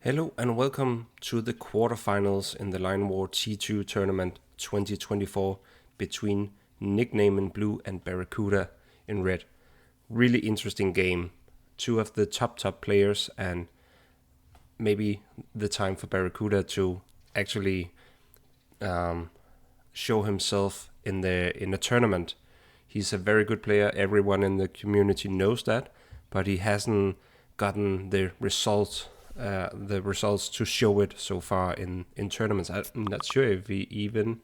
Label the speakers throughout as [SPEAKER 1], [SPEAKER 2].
[SPEAKER 1] Hello and welcome to the quarterfinals in the Line War T2 tournament 2024 between Nickname in blue and Barracuda in red. Really interesting game. Two of the top players, and maybe the time for Barracuda to actually show himself in the tournament. He's a very good player. Everyone in the community knows that, but he hasn't gotten the results to show it so far in tournaments. I'm not sure if he even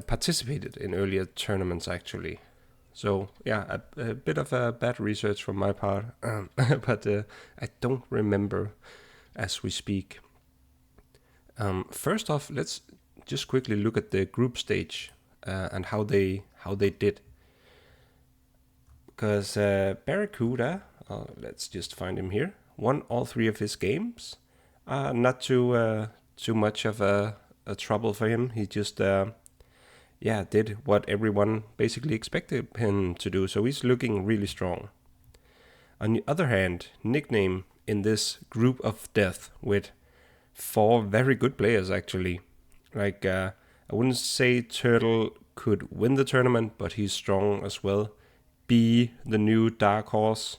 [SPEAKER 1] participated in earlier tournaments actually. So yeah, a bit of a bad research from my part, but I don't remember as we speak. First off, let's just quickly look at the group stage and how they did. Because Barracuda, let's just find him here, won all three of his games. Not too much of a trouble for him. He just did what everyone basically expected him to do. So he's looking really strong. On the other hand, Nickname in this group of death with four very good players actually. Like I wouldn't say Turtle could win the tournament, but he's strong as well. B, the new dark horse.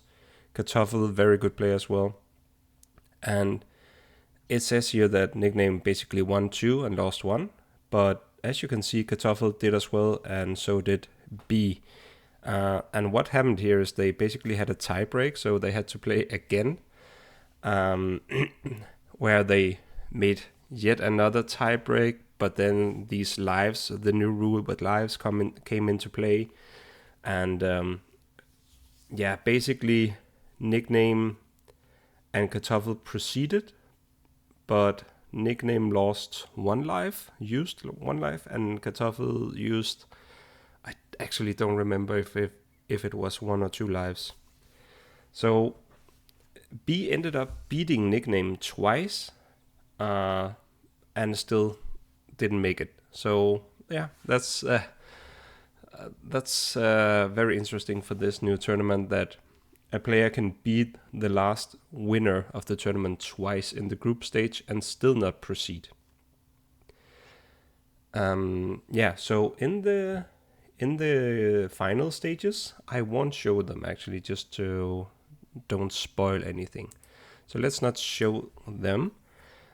[SPEAKER 1] Kartoffel, very good player as well. And it says here that Nickname basically won 2 and lost 1. But as you can see, Kartoffel did as well, and so did B. And what happened here is they basically had a tie break, so they had to play again, where they made yet another tie break. But then these lives, the new rule with lives came into play. And basically Nickname and Kartoffel proceeded, but Nickname lost used one life, and Kartoffel used, I actually don't remember if it was 1 or 2 lives. So B ended up beating Nickname twice, and still didn't make it. So yeah, that's very interesting for this new tournament, that a player can beat the last winner of the tournament twice in the group stage and still not proceed. So in the final stages, I won't show them actually, just to don't spoil anything. So let's not show them.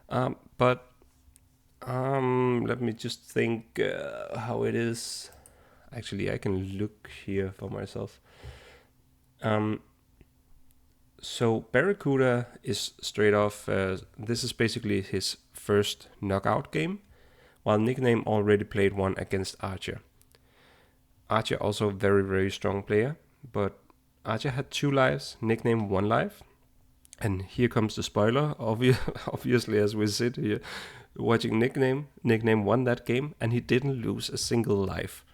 [SPEAKER 1] But let me just think how it is. Actually, I can look here for myself. So Barracuda is straight off. This is basically his first knockout game, while Nickname already played one against Archer. Archer also a very, very strong player, but Archer had 2 lives, Nickname 1 life. And here comes the spoiler. Obviously, as we sit here watching Nickname won that game, and he didn't lose a single life.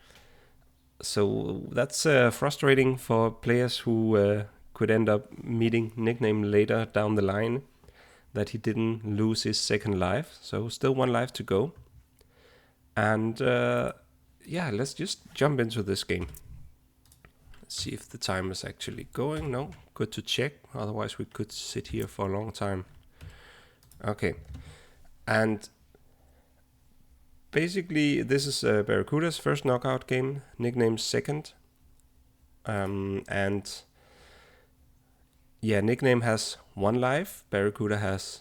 [SPEAKER 1] So that's frustrating for players who could end up meeting Nickname later down the line, that he didn't lose his second life. So still 1 life to go. And let's just jump into this game. Let's see if the time is actually going. No, good to check. Otherwise we could sit here for a long time. Okay. And basically, this is Barracuda's first knockout game, Nickname's second. Nickname has 1 life, Barracuda has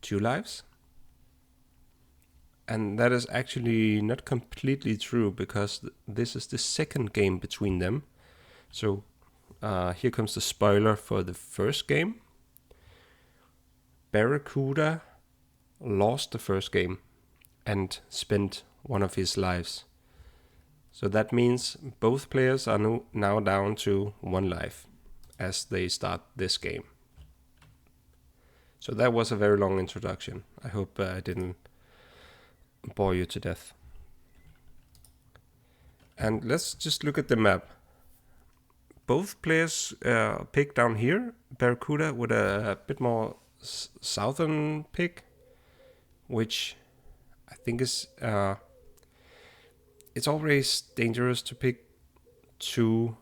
[SPEAKER 1] 2 lives. And that is actually not completely true, because this is the second game between them. So here comes the spoiler for the first game. Barracuda lost the first game and spent 1 of his lives. So that means both players are now down to 1 life as they start this game. So that was a very long introduction. I hope I didn't bore you to death. And let's just look at the map. Both players pick down here. Barracuda with a bit more southern pick, which I think is it's always dangerous to pick too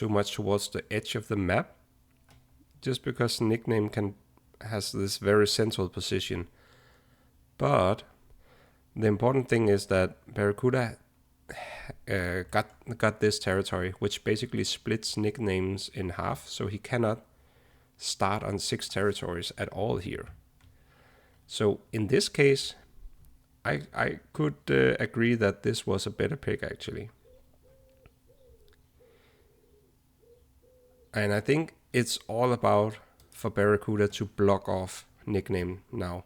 [SPEAKER 1] much towards the edge of the map, just because nickname has this very central position. But the important thing is that Barracuda got this territory, which basically splits nicknames in half, so he cannot start on 6 territories at all here. So in this case, I could agree that this was a better pick actually. And I think it's all about for Barracuda to block off nickname now.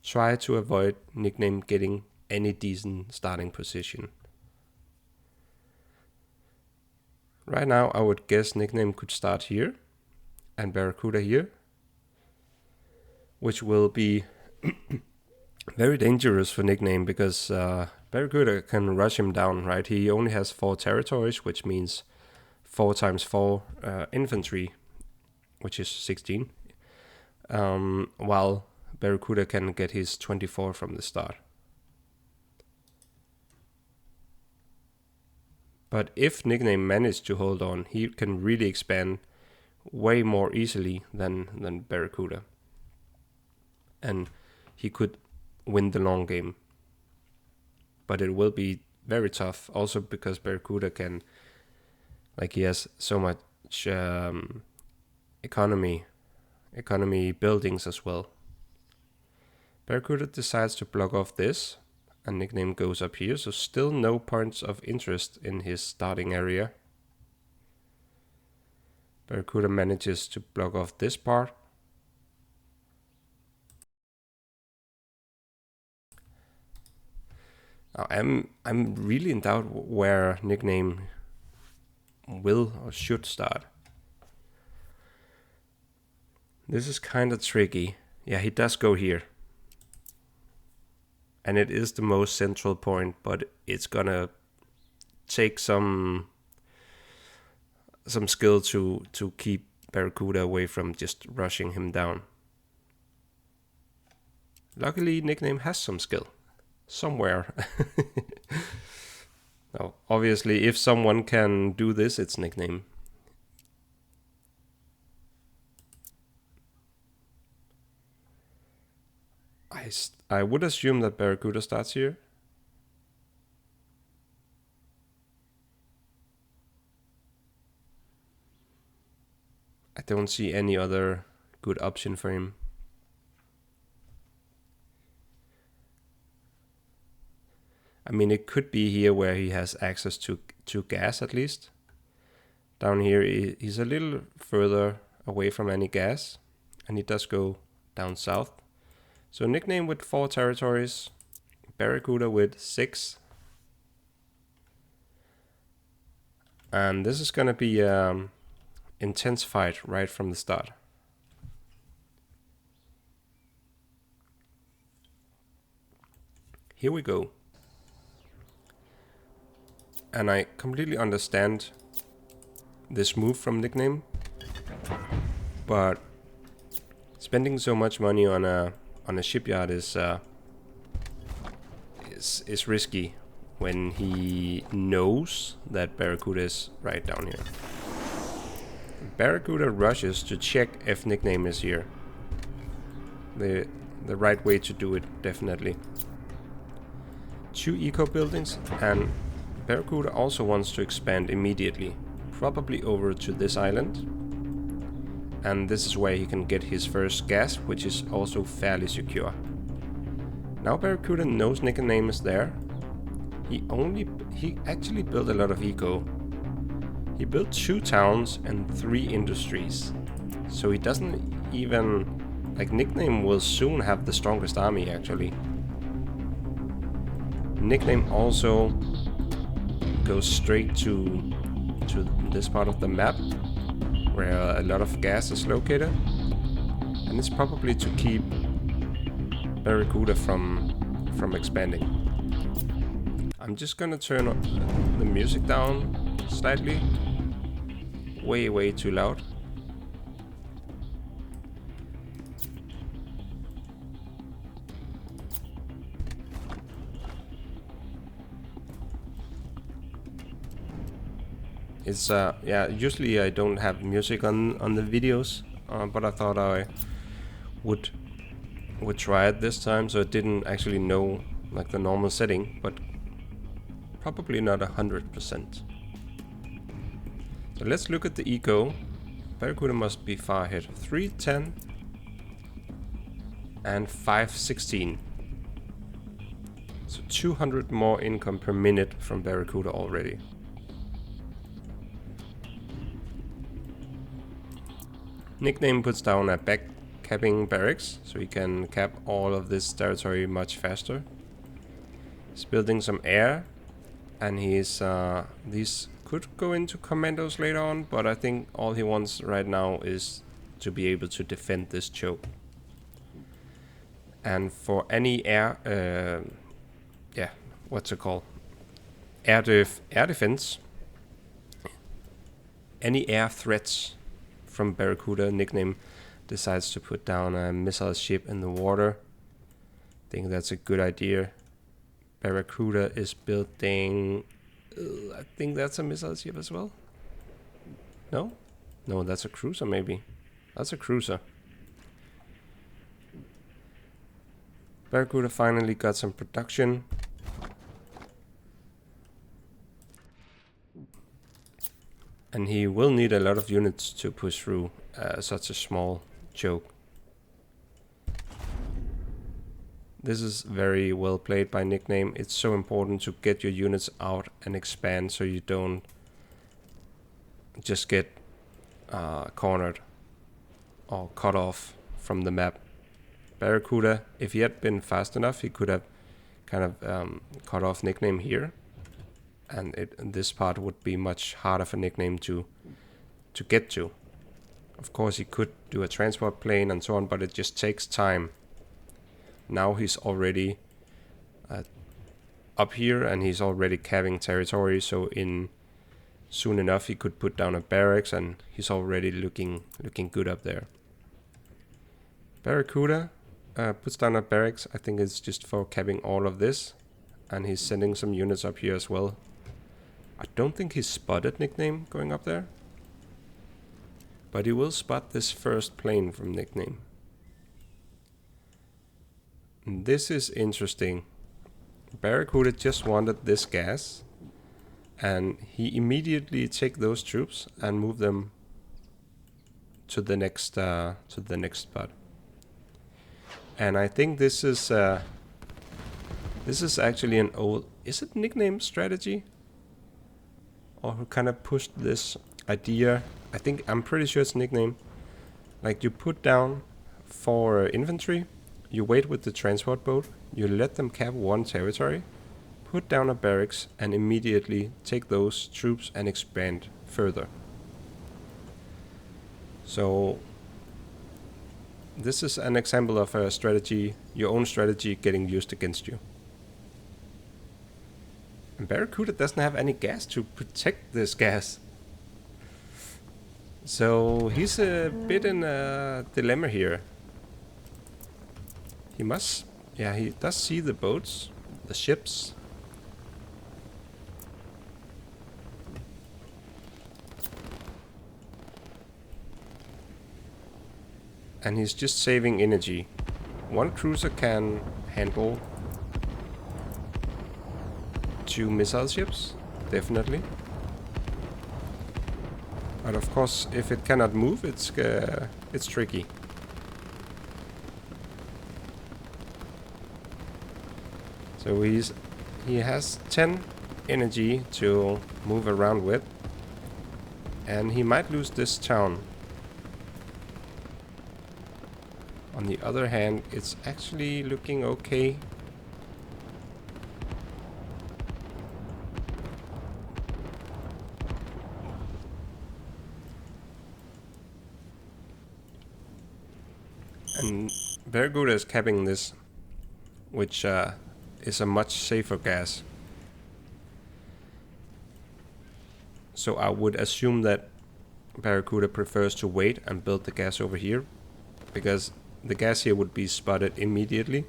[SPEAKER 1] Try to avoid nickname getting any decent starting position. Right now I would guess nickname could start here and Barracuda here, which will be very dangerous for nickname because Barracuda can rush him down, right? He only has 4 territories, which means 4 times 4 infantry, which is 16, while Barracuda can get his 24 from the start. But if nickname managed to hold on, he can really expand way more easily than Barracuda. And he could win the long game. But it will be very tough, also because Barracuda can, like, he has so much economy buildings as well. Barracuda decides to block off this, and nickname goes up here, so still no points of interest in his starting area. Barracuda manages to block off this part. Now I'm really in doubt where nickname will or should start. This is kind of tricky. Yeah, he does go here. And it is the most central point, but it's gonna take some skill to keep Barracuda away from just rushing him down. Luckily, nickname has some skill somewhere. Now, obviously, if someone can do this, it's nickname. I would assume that Barracuda starts here. I don't see any other good option for him. I mean, it could be here where he has access to gas at least. Down here, he's a little further away from any gas, and he does go down south. So nickname with 4 territories, Barracuda with 6. And this is gonna be intense fight right from the start. Here we go. And I completely understand this move from nickname, but spending so much money on a shipyard is risky when he knows that Barracuda is right down here. Barracuda rushes to check if nickname is here. The right way to do it, definitely. 2 eco buildings, and Barracuda also wants to expand immediately, probably over to this island. And this is where he can get his first gas, which is also fairly secure. Now Barracuda knows nickname is there. He actually built a lot of eco. He built 2 towns and 3 industries. So he doesn't even, like, nickname will soon have the strongest army actually. Nickname also goes straight to this part of the map where a lot of gas is located, and it's probably to keep Barracuda from expanding. I'm just gonna turn the music down slightly. Way too loud. It's yeah, usually I don't have music on the videos but I thought I would try it this time, so it didn't actually know like the normal setting, but probably not 100%. So let's look at the eco. Barracuda must be far ahead. 310 and 516. So 200 more income per minute from Barracuda already. Nickname puts down a back capping barracks, so he can cap all of this territory much faster. He's building some air, and he's these could go into commandos later on, but I think all he wants right now is to be able to defend this choke. And for any air, what's it called? Air defense. Any air threats from Barracuda, Nickname decides to put down a missile ship in the water. I think that's a good idea. Barracuda is building... I think that's a missile ship as well. No? No, that's a cruiser maybe. That's a cruiser. Barracuda finally got some production. And he will need a lot of units to push through such a small choke. This is very well played by Nickname. It's so important to get your units out and expand so you don't just get cornered or cut off from the map. Barracuda, if he had been fast enough, he could have kind of cut off Nickname here. And this part would be much harder for Nickname to get to. Of course, he could do a transport plane and so on, but it just takes time. Now he's already up here, and he's already capping territory. So soon enough, he could put down a barracks, and he's already looking good up there. Barracuda puts down a barracks. I think it's just for capping all of this, and he's sending some units up here as well. I don't think he spotted Nickname going up there, but he will spot this first plane from Nickname. And this is interesting. Barracuda just wanted this gas, and he immediately take those troops and move them to the next spot. And I think this is actually an old... Is it Nickname strategy? Or who kind of pushed this idea? I'm pretty sure it's Nickname. Like, you put down 4 infantry, you wait with the transport boat, you let them cap one territory, put down a barracks, and immediately take those troops and expand further. So this is an example of a strategy, your own strategy getting used against you. And Barracuda doesn't have any gas to protect this gas. So he's a bit in a dilemma here. He does see the boats, the ships. And he's just saving energy. One cruiser can handle 2 missile ships, definitely. But of course, if it cannot move, it's tricky. So he has 10 energy to move around with, and he might lose this town. On the other hand, it's actually looking okay. And Barracuda is capping this, which is a much safer gas. So I would assume that Barracuda prefers to wait and build the gas over here, because the gas here would be spotted immediately,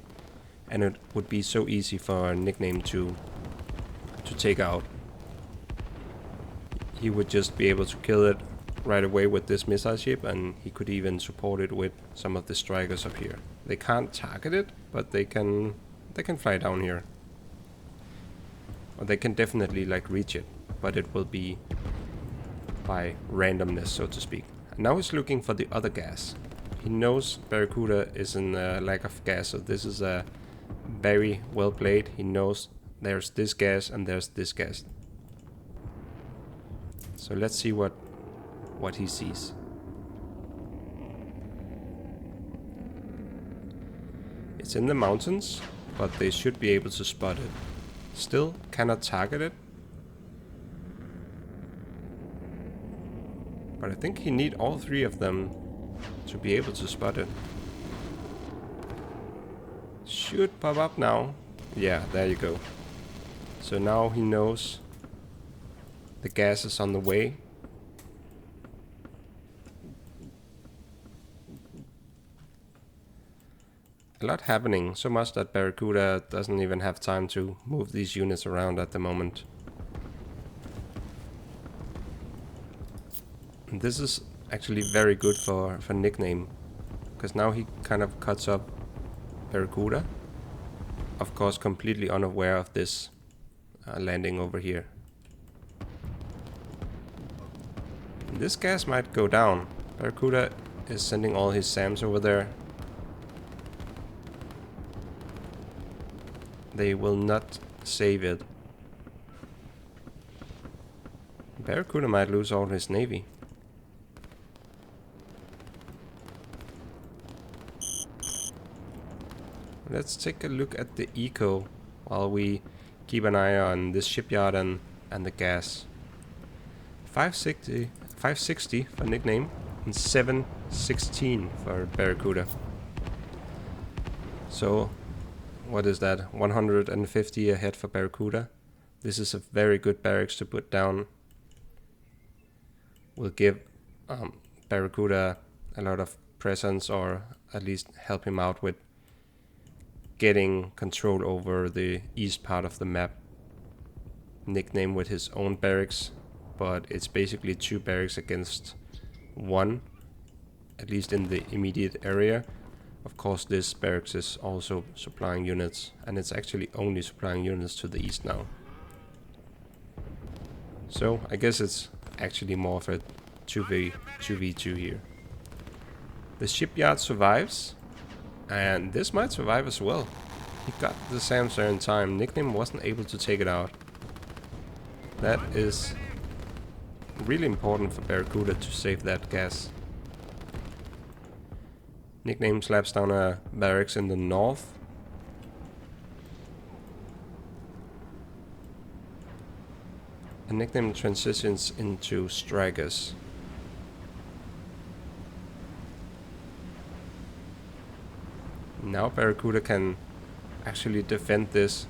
[SPEAKER 1] and it would be so easy for a Nickname to take out. He would just be able to kill it right away with this missile ship, and he could even support it with some of the strikers up here. They can't target it, but they can fly down here. Or they can definitely like reach it, but it will be by randomness, so to speak. And now he's looking for the other gas. He knows Barracuda is in lack of gas, so this is a very well played. He knows there's this gas and there's this gas. So let's see what he sees. It's in the mountains, but they should be able to spot it. Still cannot target it. But I think he need all three of them to be able to spot it. Should pop up now. Yeah, there you go. So now he knows the gas is on the way. A lot happening, so much that Barracuda doesn't even have time to move these units around at the moment. And this is actually very good for Nickname, because now he kind of cuts up Barracuda. Of course, completely unaware of this landing over here. And this gas might go down. Barracuda is sending all his SAMs over there. They will not save it. Barracuda might lose all his navy. Let's take a look at the eco while we keep an eye on this shipyard and the gas. 560 for Nickname and 716 for Barracuda. So what is that? 150 ahead for Barracuda. This is a very good barracks to put down. Will give Barracuda a lot of presence, or at least help him out with getting control over the east part of the map. Nickname with his own barracks, but it's basically 2 barracks against 1, at least in the immediate area. Of course, this barracks is also supplying units, and it's actually only supplying units to the east now. So I guess it's actually more of a 2v2 here. The shipyard survives, and this might survive as well. He got the SAMs there in time. Nickname wasn't able to take it out. That is really important for Barracuda to save that gas. Nickname slaps down a barracks in the north. And Nickname transitions into strikers. Now Barracuda can actually defend this,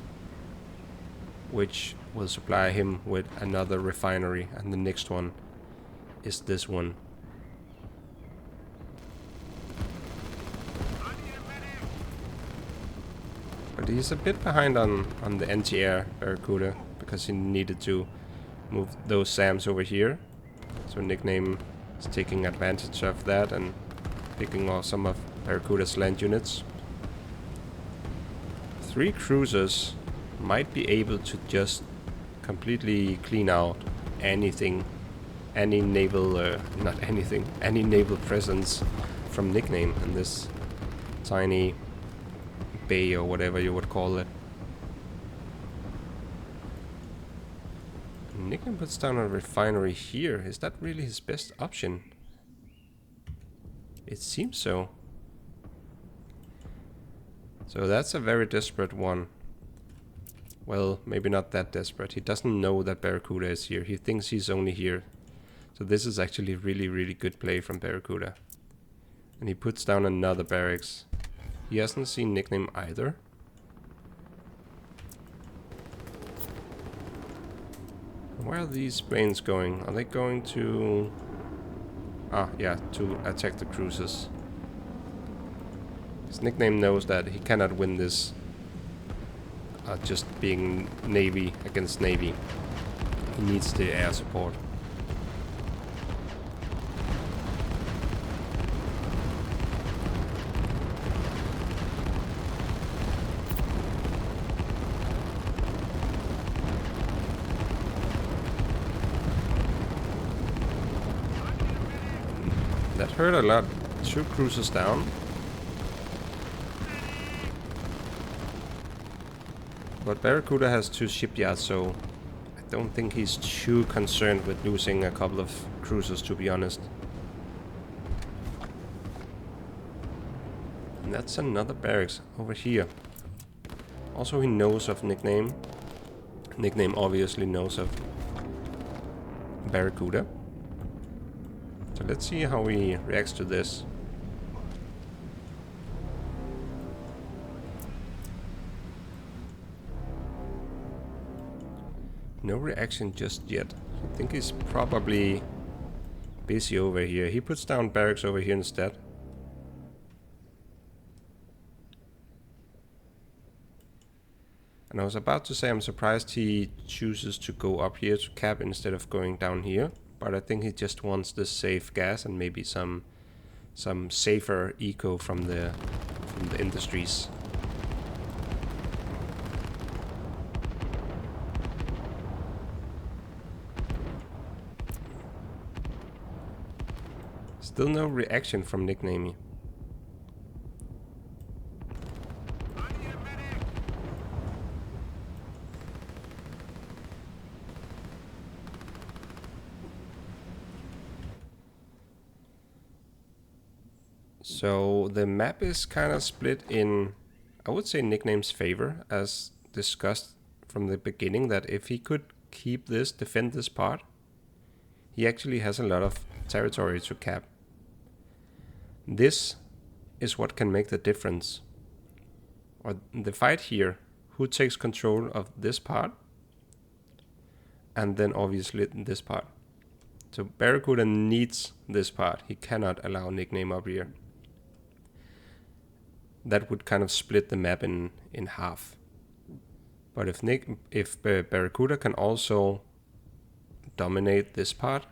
[SPEAKER 1] which will supply him with another refinery, and the next one is this one. But he's a bit behind on the anti-air Barracuda, because he needed to move those SAMs over here. So Nickname is taking advantage of that and picking off some of Barracuda's land units. 3 cruisers might be able to just completely clean out anything, any naval, any naval presence from Nickname in this tiny bay or whatever you would call it. Nickname puts down a refinery here. Is that really his best option? It seems so. So that's a very desperate one. Well, maybe not that desperate. He doesn't know that Barracuda is here. He thinks he's only here. So this is actually really, really good play from Barracuda. And he puts down another barracks. He hasn't seen Nickname either. Where are these planes going? Are they going to... Ah, yeah, to attack the cruisers. His Nickname knows that he cannot win this just being Navy against Navy. He needs the air support. That hurt a lot. 2 cruisers down. But Barracuda has 2 shipyards, so I don't think he's too concerned with losing a couple of cruisers, to be honest. And that's another barracks over here. Also, he knows of Nickname. Nickname obviously knows of Barracuda. So let's see how he reacts to this. No reaction just yet. I think he's probably busy over here. He puts down barracks over here instead. And I was about to say I'm surprised he chooses to go up here to cap instead of going down here. But I think he just wants the safe gas and maybe some safer eco from the industries. Still no reaction from Nicknamey. So the map is kind of split in, I would say, Nickname's favor, as discussed from the beginning, that if he could keep this, defend this part, he actually has a lot of territory to cap. This is what can make the difference. Or the fight here, who takes control of this part, and then obviously this part. So Barracuda needs this part. He cannot allow Nickname up here. That would kind of split the map in half. But if Barracuda can also dominate this part,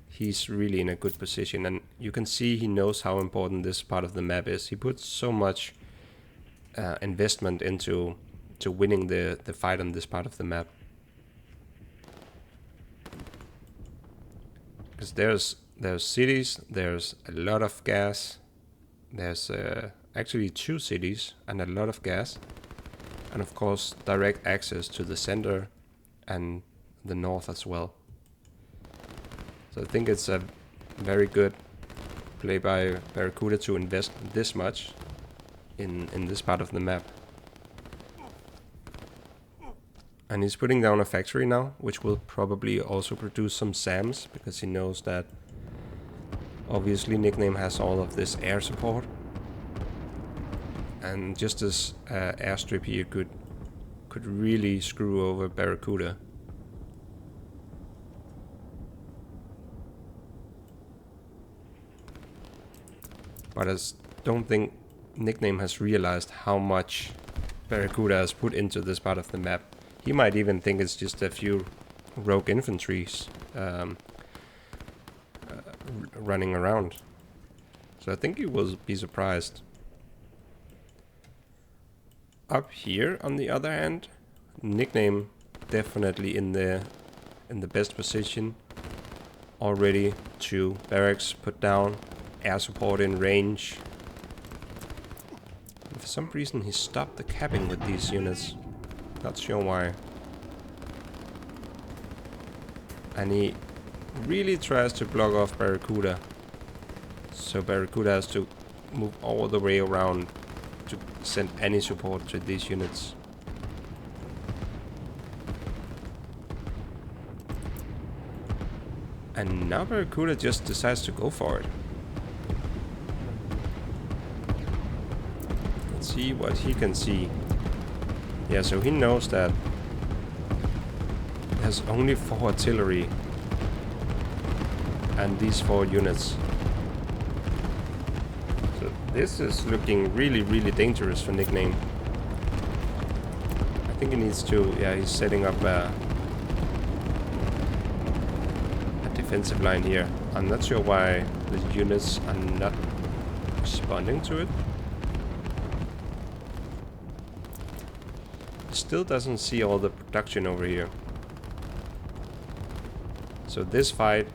[SPEAKER 1] he's really in a good position. And you can see he knows how important this part of the map is. He puts so much investment into winning the fight on this part of the map. Because there's cities, there's a lot of gas, there's actually 2 cities and a lot of gas, and of course direct access to the center and the north as well. So I think it's a very good play by Barracuda to invest this much in this part of the map. And he's putting down a factory now, which will probably also produce some SAMs, because he knows that obviously Nickname has all of this air support. And just this airstrip here could really screw over Barracuda. But I don't think Nickname has realized how much Barracuda has put into this part of the map. He might even think it's just a few rogue infantries running around. So I think he will be surprised. Up here, on the other hand, Nickname definitely in the best position. Already 2 barracks put down, air support in range. And for some reason he stopped the capping with these units. Not sure why. And he really tries to block off Barracuda. So Barracuda has to move all the way around to send any support to these units. And now Barracuda just decides to go for it. Let's see what he can see. Yeah, so he knows that there's only 4 artillery and these 4 units. So this is looking really, really dangerous for Nickname. I think he needs to, yeah, he's setting up a defensive line here. I'm not sure why the units are not responding to it. Still doesn't see all the production over here. So this fight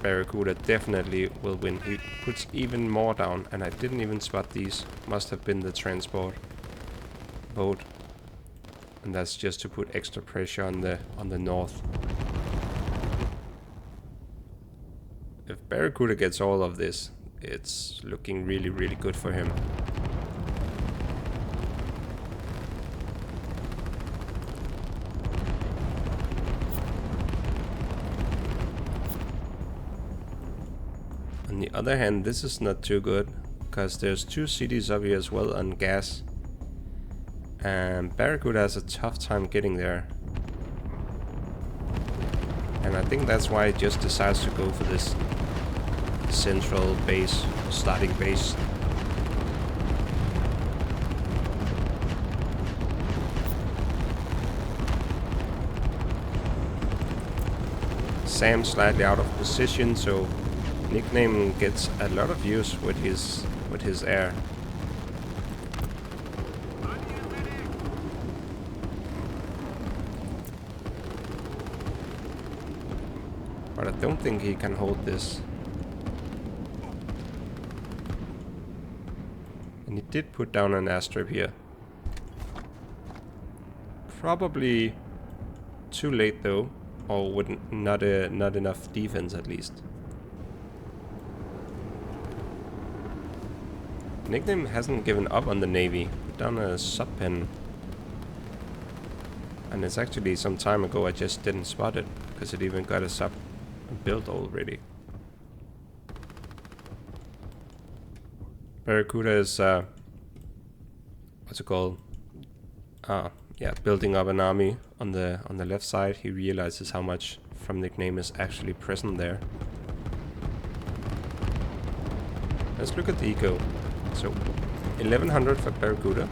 [SPEAKER 1] Barracuda definitely will win. He puts even more down, and I didn't even spot these. Must have been the transport boat. And that's just to put extra pressure on the north. If Barracuda gets all of this, it's looking really, really good for him. On the other hand, this is not too good, because there's 2 cities up here as well on gas. And Barracuda has a tough time getting there. And I think that's why he just decides to go for this central base, starting base. Sam's slightly out of position, so Nickname gets a lot of use with his air. But I don't think he can hold this. And he did put down an airstrip here. Probably too late though, or with not enough defense at least. Nickname hasn't given up on the Navy. Put down a sub-pen. And it's actually some time ago I just didn't spot it, because it even got a sub built already. Barracuda is what's it called? Yeah, building up an army on the left side. He realizes how much from Nickname is actually present there. Let's look at the eco. So 1100 for Barracuda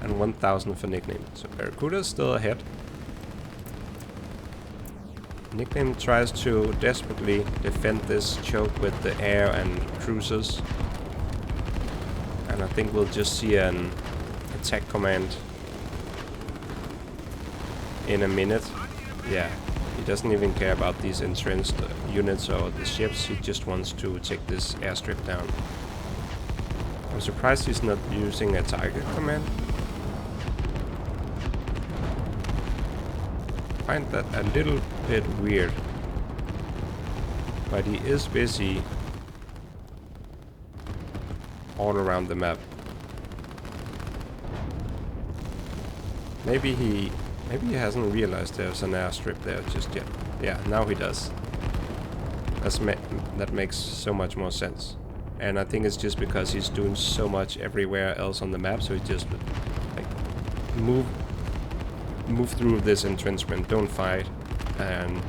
[SPEAKER 1] and 1000 for Nickname. So Barracuda is still ahead. Nickname tries to desperately defend this choke with the air and cruisers. And I think we'll just see an attack command in a minute. Yeah, he doesn't even care about these entrenched units or the ships. He just wants to take this airstrip down. I'm surprised he's not using a target command. I find that a little bit weird. But he is busy all around the map. Maybe he hasn't realized there's an airstrip there just yet. Yeah, now he does. That makes so much more sense. And I think it's just because he's doing so much everywhere else on the map, so he just like move through this entrenchment, don't fight. And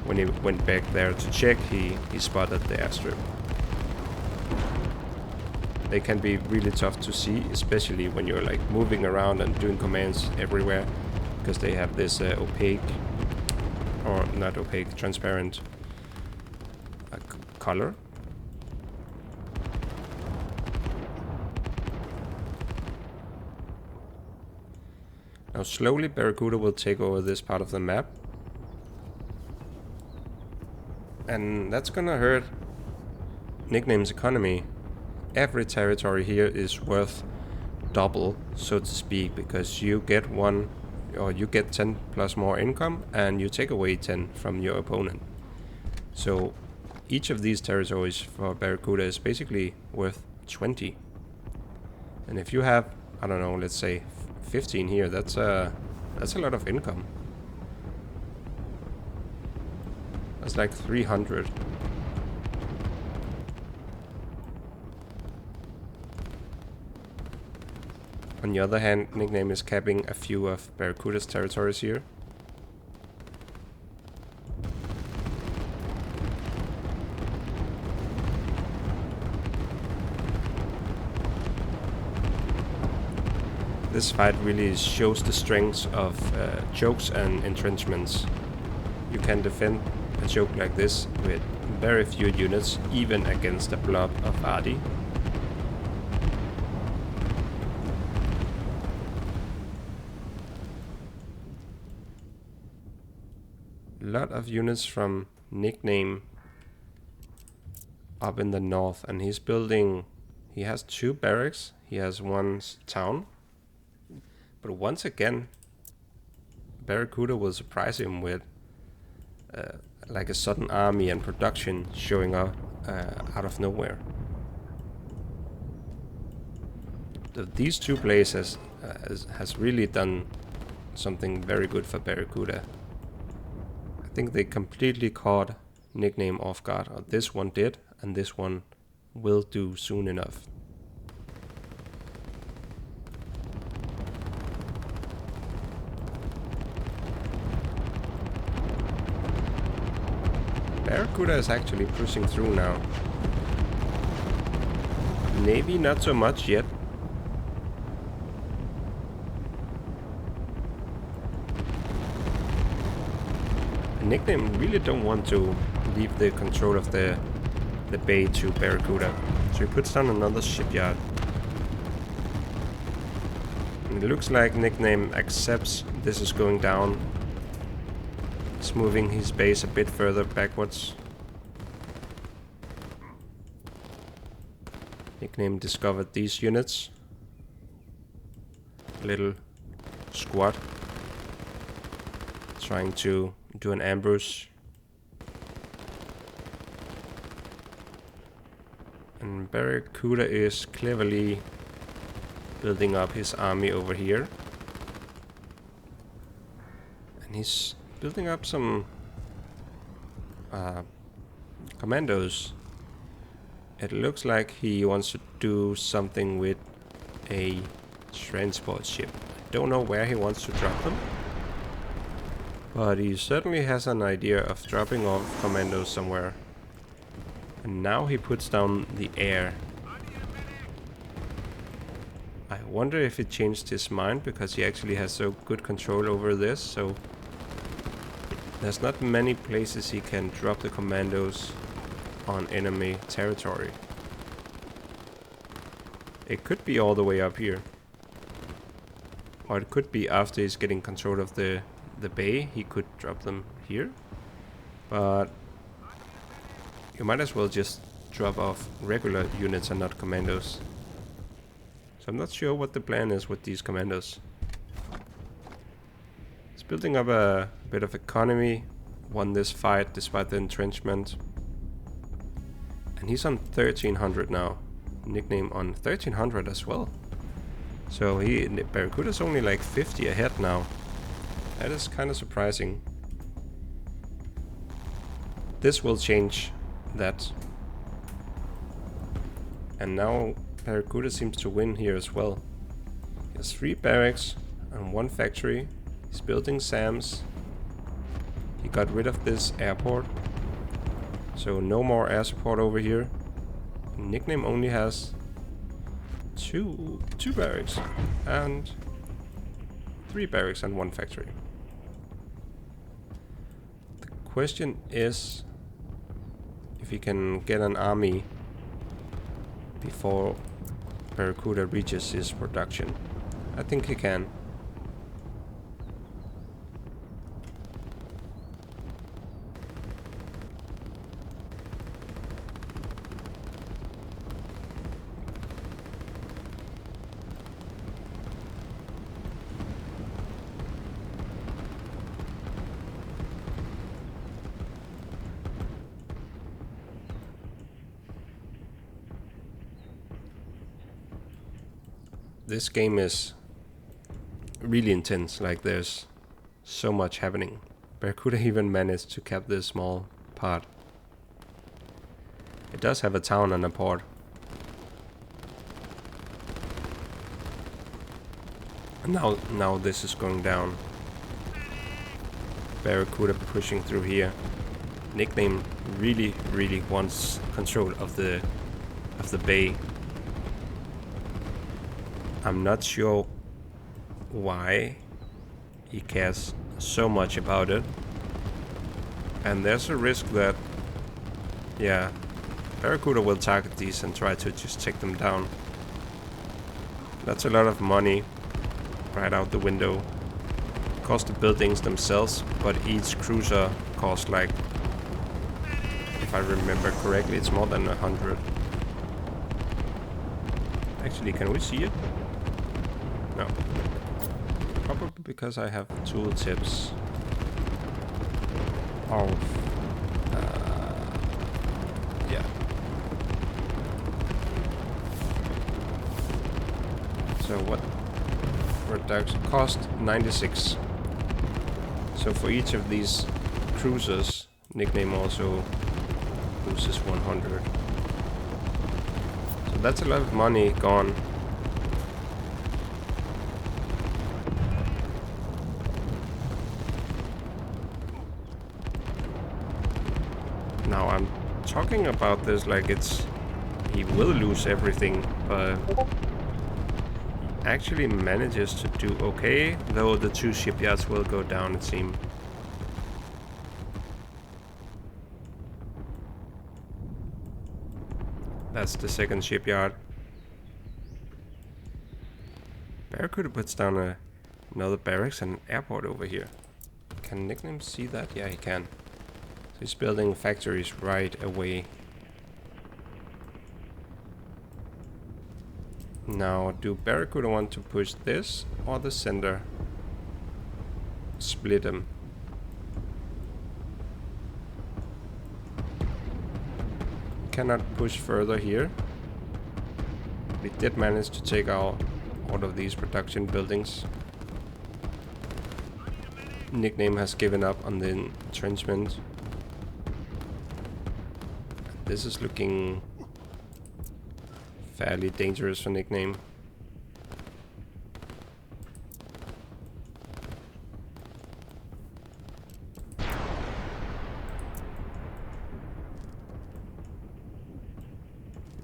[SPEAKER 1] when he went back there to check, he spotted the airstrip. They can be really tough to see, especially when you're like moving around and doing commands everywhere, because they have this opaque, or not opaque, transparent color. Now slowly Barracuda will take over this part of the map. And that's gonna hurt Nickname's economy. Every territory here is worth double, so to speak, because you get 1 or you get 10 plus more income and you take away 10 from your opponent. So each of these territories for Barracuda is basically worth 20. And if you have, I don't know, let's say 15 here, that's a lot of income. That's like 300. On the other hand, Nickname is capping a few of Barracuda's territories here. This fight really shows the strengths of chokes and entrenchments. You can defend a choke like this with very few units, even against a blob of Ardi. A lot of units from Nickname up in the north, and he's building. He has 2 barracks. He has 1 town. But once again, Barracuda will surprise him with like a sudden army and production showing up out of nowhere. These 2 plays has really done something very good for Barracuda. I think they completely caught Nickname off guard. This one did, and this one will do soon enough. Barracuda is actually pushing through now. Navy not so much yet. Nickname really don't want to leave the control of the bay to Barracuda, so he puts down another shipyard. And it looks like Nickname accepts this is going down. He's moving his base a bit further backwards. Nickname discovered these units. Little squad trying to do an ambush. And Barracuda is cleverly building up his army over here. And he's building up some commandos. It looks like he wants to do something with a transport ship. I don't know where he wants to drop them, but he certainly has an idea of dropping off commandos somewhere. And now he puts down the air. I wonder if he changed his mind because he actually has so good control over this, so there's not many places he can drop the commandos on enemy territory. It could be all the way up here, or it could be after he's getting control of the bay, he could drop them here. But you might as well just drop off regular units and not commandos. So I'm not sure what the plan is with these commandos. He's building up a bit of economy, won this fight despite the entrenchment. And he's on 1300 now. Nickname on 1300 as well. So Barracuda's only like 50 ahead now. That is kind of surprising. This will change that. And now Barracuda seems to win here as well. He has 3 barracks and 1 factory. He's building SAMs. He got rid of this airport, so no more air support over here. Nickname only has two barracks and 3 barracks and 1 factory. The question is if he can get an army before Barracuda reaches his production. I think he can. This game is really intense, like there's so much happening. Barracuda even managed to cap this small part. It does have a town and a port. And now this is going down. Barracuda pushing through here. Nickname really wants control of the bay. I'm not sure why he cares so much about it. And there's a risk that, yeah, Barracuda will target these and try to just take them down. That's a lot of money right out the window. Cost the buildings themselves, but each cruiser costs like, If I remember correctly, it's more than 100. Actually, can we see it? No. Probably because I have tooltips of... yeah. So what? Reduction cost 96. So for each of these cruisers, nickname also loses 100. So that's a lot of money gone. Now I'm talking about this like he will lose everything, but he actually manages to do okay, though the 2 shipyards will go down, it seems. That's the second shipyard. Barracuda puts down another barracks and an airport over here. Can nickname see that? Yeah, he can. So he's building factories right away. Now, do Barracuda want to push this or the center? Split them. Cannot push further here. We did manage to take out all of these production buildings. Nickname has given up on the entrenchment. This is looking fairly dangerous for nickname.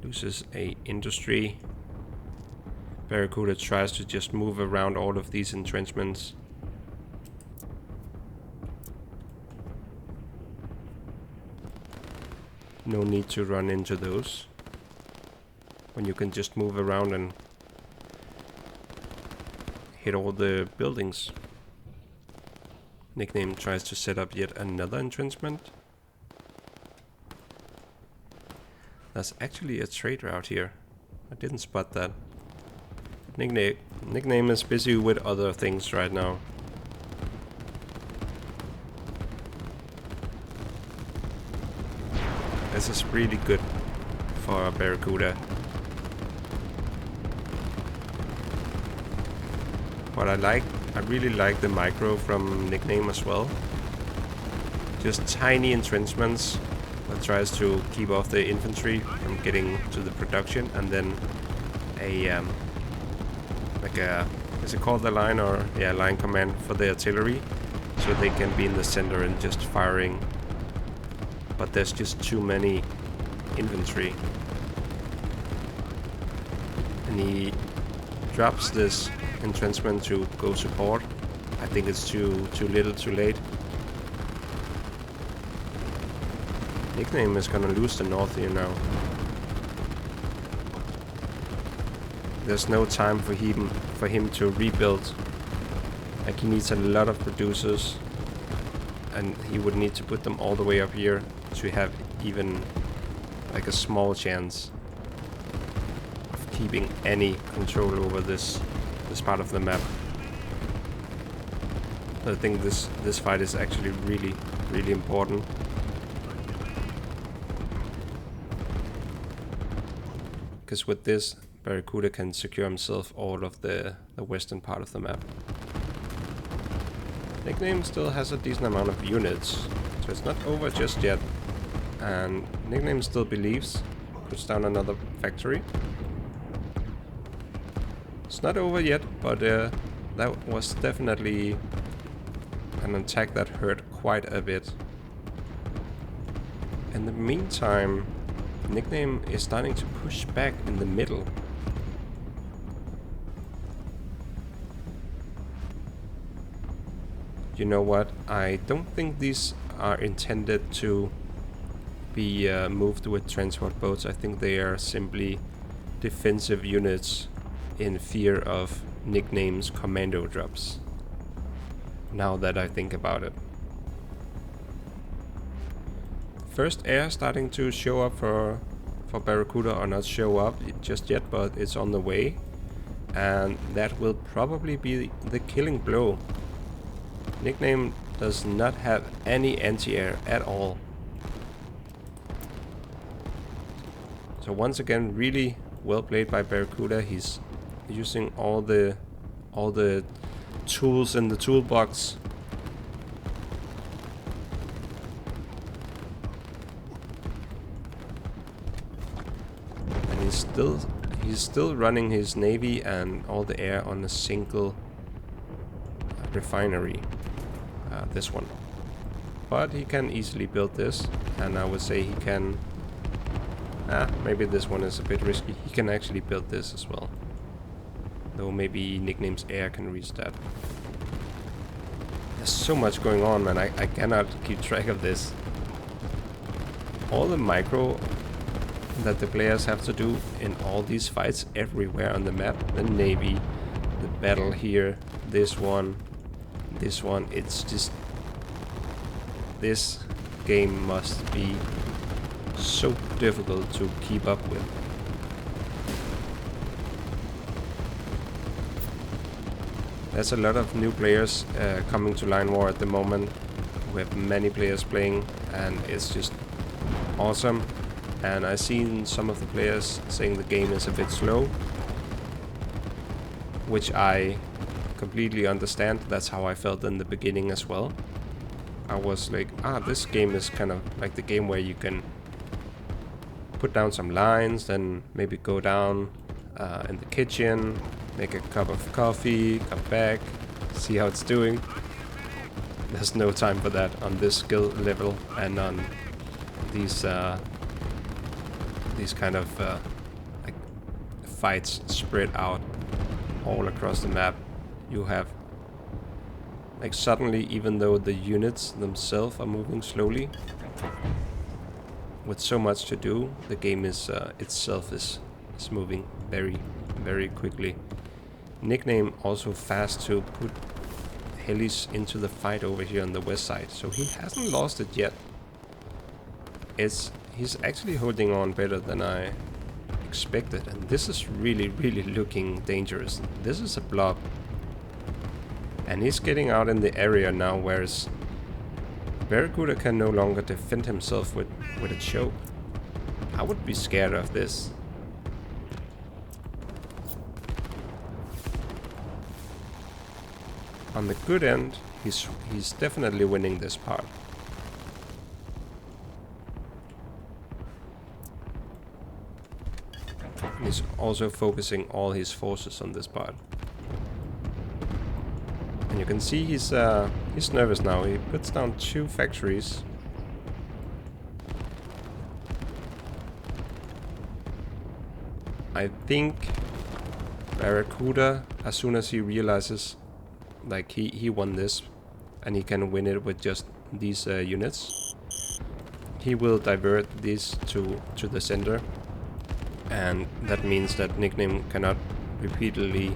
[SPEAKER 1] Loses a industry. Barracuda tries to just move around all of these entrenchments. No need to run into those when you can just move around and hit all the buildings. Nickname tries to set up yet another entrenchment. There's actually a trade route here. I didn't spot that. Nickname is busy with other things right now. This is really good for Barracuda. What I really like the micro from nickname as well. Just tiny entrenchments that tries to keep off the infantry from getting to the production, and then a is it called the line, or yeah, line command for the artillery, so they can be in the center and just firing. But there's just too many infantry, and he drops this entrenchment to go support. I think it's too little, too late. Nickname is gonna lose the north here now. There's no time for him to rebuild. Like, he needs a lot of producers, and he would need to put them all the way up here to have even like a small chance of keeping any control over this part of the map. I think this fight is actually really important. Because with this, Barracuda can secure himself all of the western part of the map. Nickname still has a decent amount of units, so it's not over just yet. And Nickname still believes, puts down another factory. It's not over yet, but that was definitely an attack that hurt quite a bit. In the meantime, Nickname is starting to push back in the middle. You know what? I don't think these are intended to be moved with transport boats. I think they are simply defensive units in fear of Nickname's commando drops. Now that I think about it. first air starting to show up for Barracuda, or not show up just yet, but it's on the way. And that will probably be the killing blow. Nickname does not have any anti-air at all. So once again, really well played by Barracuda. He's using all the tools in the toolbox. And he's still running his navy and all the air on a single refinery. This one. But he can easily build this, and I would say he can... maybe this one is a bit risky. He can actually build this as well. Though maybe Nickname's air can reach that. There's so much going on, man. I cannot keep track of this. All the micro that the players have to do in all these fights everywhere on the map. The navy, the battle here, this one, it's just... This game must be so difficult to keep up with. There's a lot of new players coming to Line War at the moment. We have many players playing, and it's just awesome. And I've seen some of the players saying the game is a bit slow, which I completely understand. That's how I felt in the beginning as well. I was like, this game is kind of like the game where you can put down some lines, then maybe go down in the kitchen, make a cup of coffee, come back, see how it's doing. There's no time for that on this skill level, and on these kind of like fights spread out all across the map. You have like suddenly, even though the units themselves are moving slowly, with so much to do, the game is itself is moving very, very quickly. Nickname also fast to put helis into the fight over here on the west side, so he hasn't lost it yet. He's actually holding on better than I expected, and this is really, really looking dangerous. This is a blob. And he's getting out in the area now, whereas Barracuda can no longer defend himself with a choke. I would be scared of this. On the good end, he's definitely winning this part. He's also focusing all his forces on this part. And you can see he's nervous now. He puts down 2 factories. I think Barracuda, as soon as he realizes like he won this and he can win it with just these units, he will divert these to the center, and that means that Nickname cannot repeatedly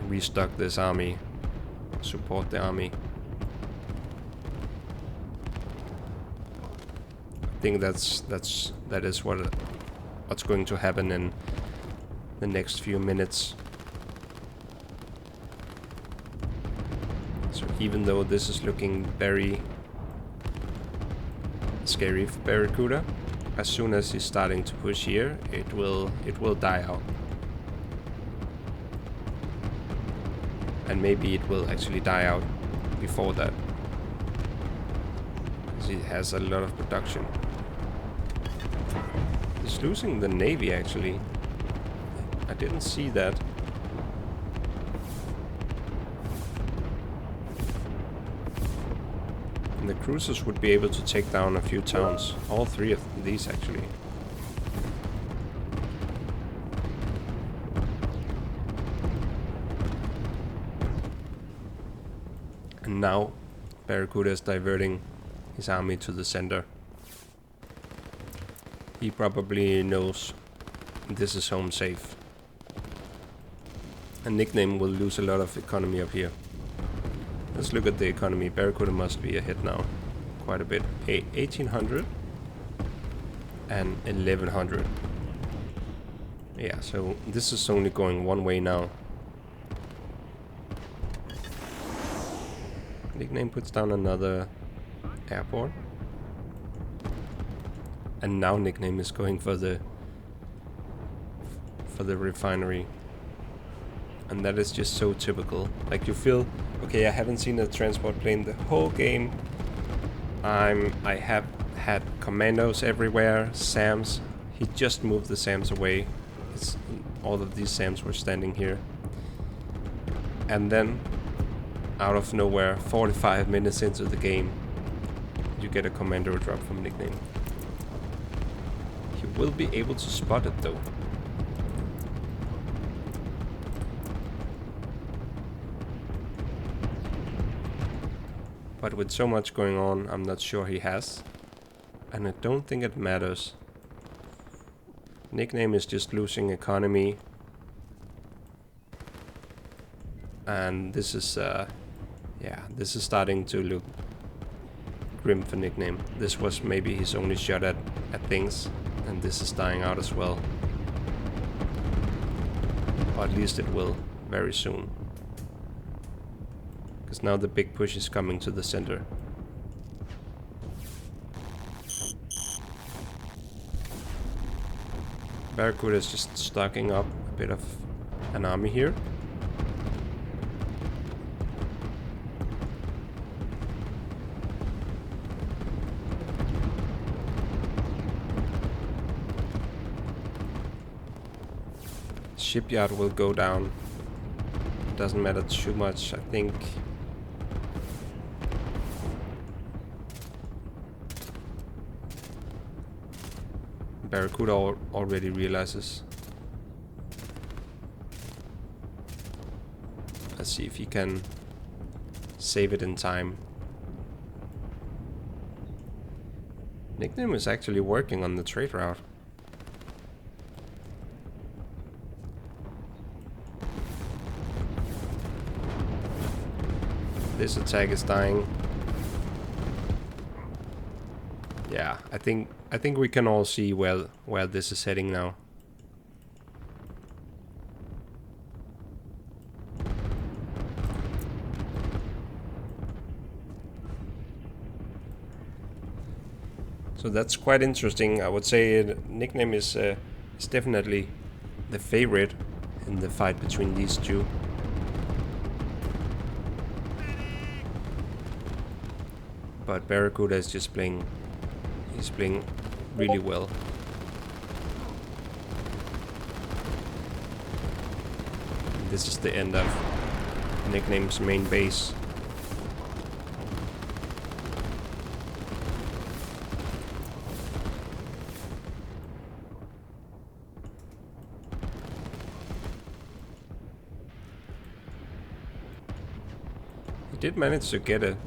[SPEAKER 1] restock this army, support the army. I think that is what's going to happen in the next few minutes. So even though this is looking very scary for Barracuda, as soon as he's starting to push here, it will die out. And maybe it will actually die out before that, because he has a lot of production. He's losing the navy actually. I didn't see that. And the cruisers would be able to take down a few towns. All 3 of these actually. And now Barracuda is diverting his army to the center. He probably knows this is home safe. And Nickname will lose a lot of economy up here. Let's look at the economy. Barracuda must be ahead now, quite a bit. 1800 and 1100. Yeah, so this is only going one way now. Nickname puts down another airport. And now Nickname is going for the refinery. And that is just so typical. Like, you feel, okay, I haven't seen a transport plane the whole game. I have had commandos everywhere, SAMs. He just moved the SAMs away. All of these SAMs were standing here. And then, out of nowhere, 45 minutes into the game, you get a commando drop from Nickname. He will be able to spot it though. But with so much going on, I'm not sure he has. And I don't think it matters. Nickname is just losing economy. And this is, yeah, this is starting to look grim for Nickname. This was maybe his only shot at things. And this is dying out as well. Or at least it will, very soon. Because now the big push is coming to the center. Barracuda is just stocking up a bit of an army here. Shipyard will go down. Doesn't matter too much, I think. Barracuda already realizes. Let's see if he can save it in time. Nickname is actually working on the trade route. This attack is dying. Yeah, I think we can all see where this is heading now. So that's quite interesting. I would say Nickname is definitely the favorite in the fight between these two. But Barracuda is just playing. He's playing really well. This is the end of Nickname's main base. He did manage to get it.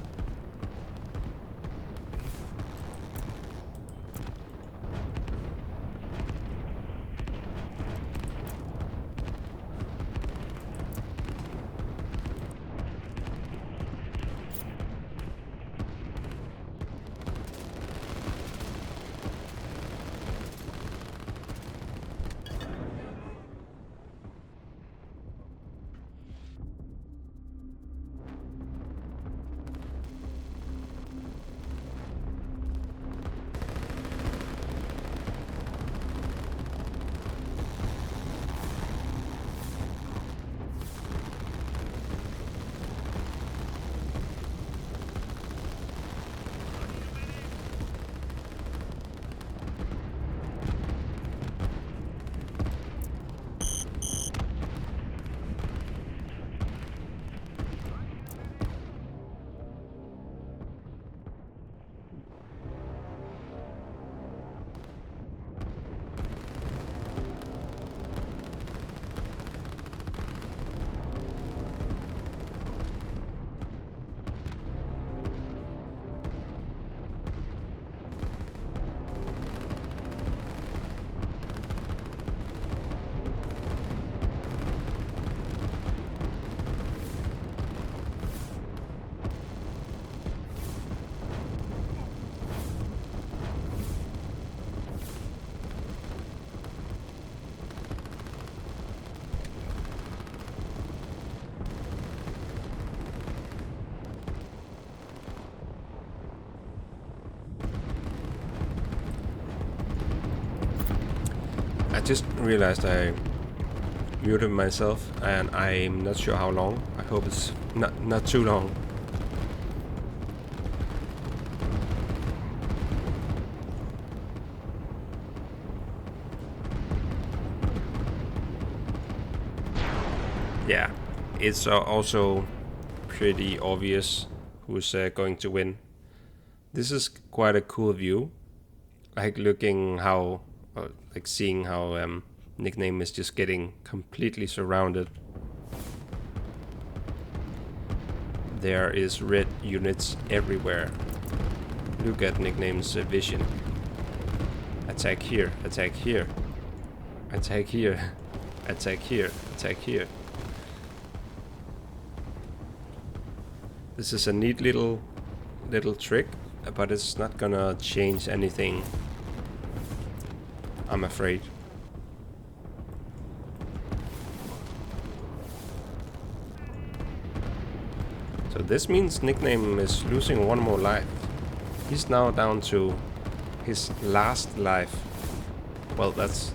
[SPEAKER 1] I just realized I muted myself, and I'm not sure how long. I hope it's not too long. Yeah, it's also pretty obvious who's going to win. This is quite a cool view, like looking how, like seeing how Nickname is just getting completely surrounded. There is red units everywhere. Look at Nickname's vision. Attack here, attack here, attack here, attack here, attack here. This is a neat little trick, but it's not gonna change anything, I'm afraid. So this means Nickname is losing one more life. He's now down to his last life. Well, that's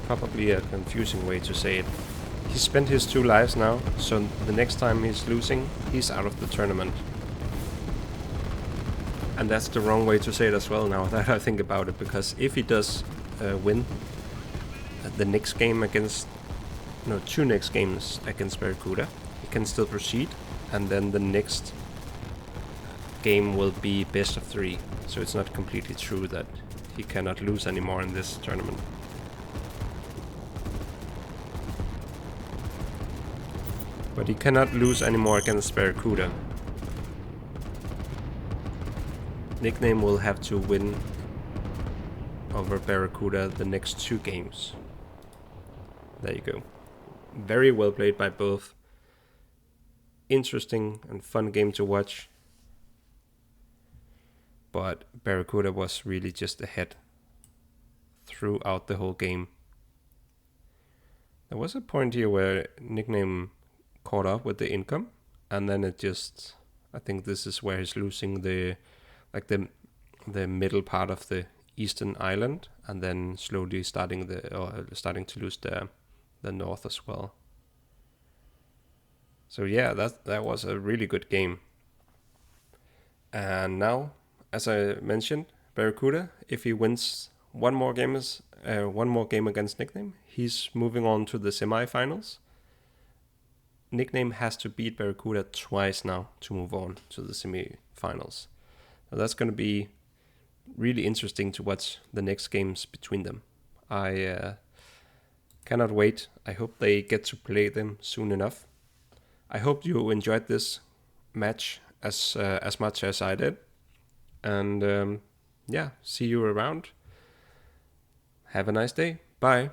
[SPEAKER 1] probably a confusing way to say it. He spent his 2 lives now, so the next time he's losing, he's out of the tournament. And that's the wrong way to say it as well now that I think about it, because if he does win the next game against... No, 2 next games against Barracuda, he can still proceed, and then the next game will be best of 3, so it's not completely true that he cannot lose anymore in this tournament. But he cannot lose anymore against Barracuda. Nickname will have to win over Barracuda the next 2 games. There you go. Very well played by both. Interesting and fun game to watch. But Barracuda was really just ahead throughout the whole game. There was a point here where Nickname caught up with the income, and then it just... I think this is where he's losing the middle part of the eastern island, and then slowly starting to lose the north as well. So yeah, that was a really good game. And now, as I mentioned, Barracuda, if he wins one more game against Nickname, he's moving on to the semi-finals. Nickname has to beat Barracuda twice now to move on to the semi-finals. So that's going to be really interesting to watch the next games between them. I cannot wait. I hope they get to play them soon enough. I hope you enjoyed this match as much as I did. And yeah, see you around. Have a nice day. Bye.